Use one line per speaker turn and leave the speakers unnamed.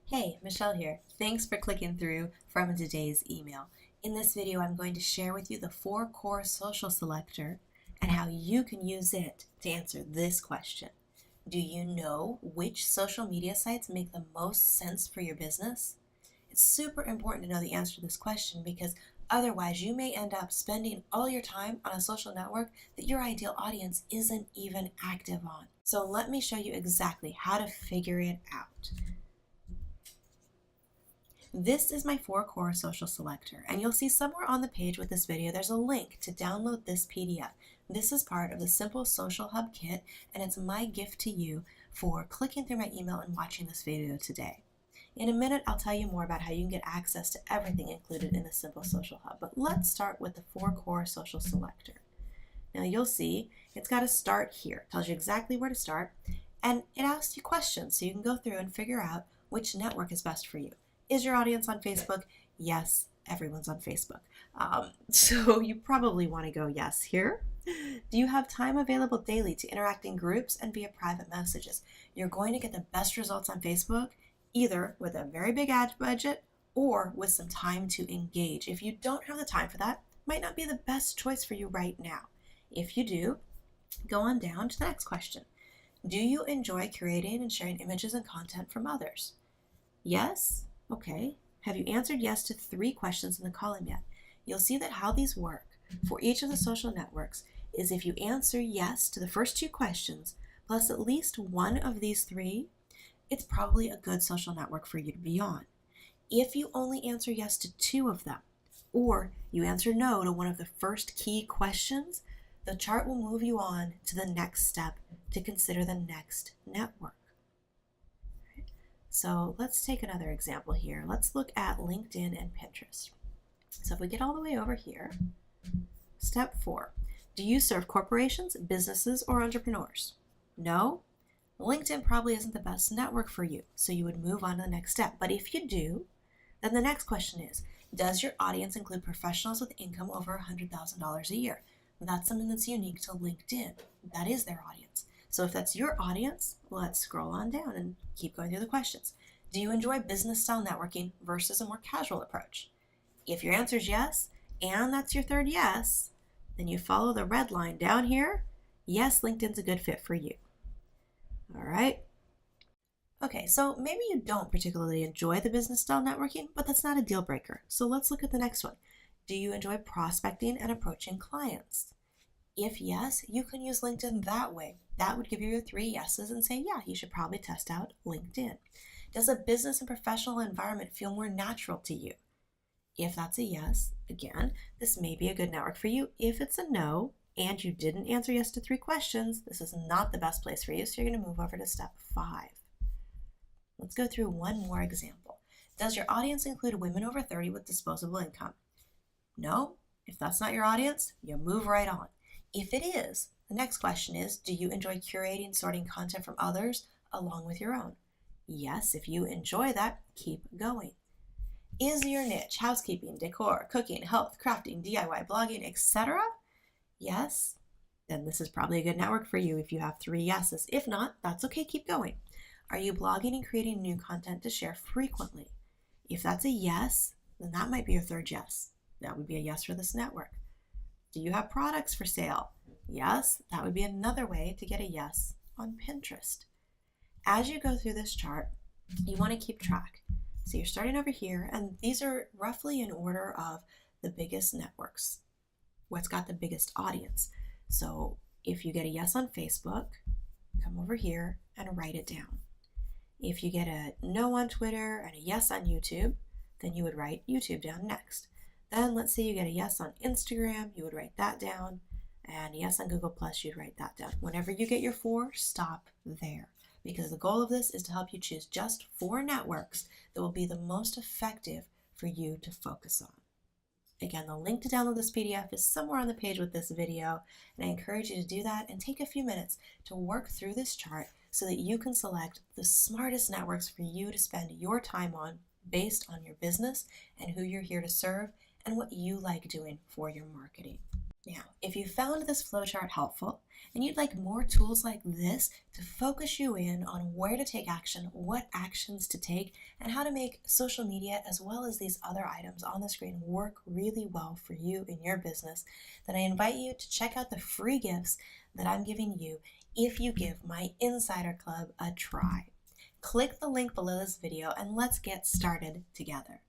Hey, Michelle here. Thanks for clicking through from today's email. In this video, I'm going to share with you the 4-core social selector and how you can use it to answer this question. Do you know which social media sites make the most sense for your business? It's super important to know the answer to this question because otherwise you may end up spending all your time on a social network that your ideal audience isn't even active on. So let me show you exactly how to figure it out. This is my 4-core social selector, and you'll see somewhere on the page with this video there's a link to download this PDF. This is part of the Simple Social Hub kit, and it's my gift to you for clicking through my email and watching this video today. In a minute, I'll tell you more about how you can get access to everything included in the Simple Social Hub, but let's start with the 4-core social selector. Now you'll see it's got a start here. It tells you exactly where to start, and it asks you questions so you can go through and figure out which network is best for you. Is your audience on Facebook? Yes, everyone's on Facebook. So you probably want to go yes here. Do you have time available daily to interact in groups and via private messages? You're going to get the best results on Facebook, either with a very big ad budget or with some time to engage. If you don't have the time for that, it might not be the best choice for you right now. If you do, go on down to the next question. Do you enjoy curating and sharing images and content from others? Yes? Okay. Have you answered yes to 3 questions in the column yet? You'll see that how these work for each of the social networks is if you answer yes to the first 2 questions, plus at least one of these 3, it's probably a good social network for you to be on. If you only answer yes to 2 of them, or you answer no to one of the first key questions, the chart will move you on to the next step to consider the next network. So let's take another example here. Let's look at LinkedIn and Pinterest. So if we get all the way over here, step 4, do you serve corporations, businesses, or entrepreneurs? No? LinkedIn probably isn't the best network for you, so you would move on to the next step. But if you do, then the next question is, does your audience include professionals with income over $100,000 a year? That's something that's unique to LinkedIn. That is their audience. So if that's your audience, let's scroll on down and keep going through the questions. Do you enjoy business style networking versus a more casual approach? If your answer is yes, and that's your third yes, then you follow the red line down here. Yes, LinkedIn's a good fit for you. All right. Okay, so maybe you don't particularly enjoy the business style networking, but that's not a deal breaker. So let's look at the next one. Do you enjoy prospecting and approaching clients? If yes, you can use LinkedIn that way. That would give you your 3 yeses and say, yeah, you should probably test out LinkedIn. Does a business and professional environment feel more natural to you? If that's a yes, again, this may be a good network for you. If it's a no, and you didn't answer yes to 3 questions, this is not the best place for you, so you're going to move over to step 5. Let's go through one more example. Does your audience include women over 30 with disposable income? No? If that's not your audience, you move right on. If it is, the next question is, do you enjoy curating, sorting content from others along with your own? Yes, if you enjoy that, keep going. Is your niche housekeeping, decor, cooking, health, crafting, DIY, blogging, etc.? Yes, then this is probably a good network for you if you have 3 yeses. If not, that's okay, keep going. Are you blogging and creating new content to share frequently? If that's a yes, then that might be your third yes. That would be a yes for this network. Do you have products for sale? Yes, that would be another way to get a yes on Pinterest. As you go through this chart, you want to keep track. So you're starting over here, and these are roughly in order of the biggest networks, what's got the biggest audience. So if you get a yes on Facebook, come over here and write it down. If you get a no on Twitter and a yes on YouTube, then you would write YouTube down next. Then let's say you get a yes on Instagram, you would write that down, and a yes on Google+, you'd write that down. Whenever you get your 4, stop there, because the goal of this is to help you choose just 4 networks that will be the most effective for you to focus on. Again, the link to download this PDF is somewhere on the page with this video, and I encourage you to do that and take a few minutes to work through this chart so that you can select the smartest networks for you to spend your time on based on your business and who you're here to serve and what you like doing for your marketing. Now, if you found this flowchart helpful and you'd like more tools like this to focus you in on where to take action, what actions to take, and how to make social media as well as these other items on the screen work really well for you in your business, then I invite you to check out the free gifts that I'm giving you if you give my Insider Club a try. Click the link below this video and let's get started together.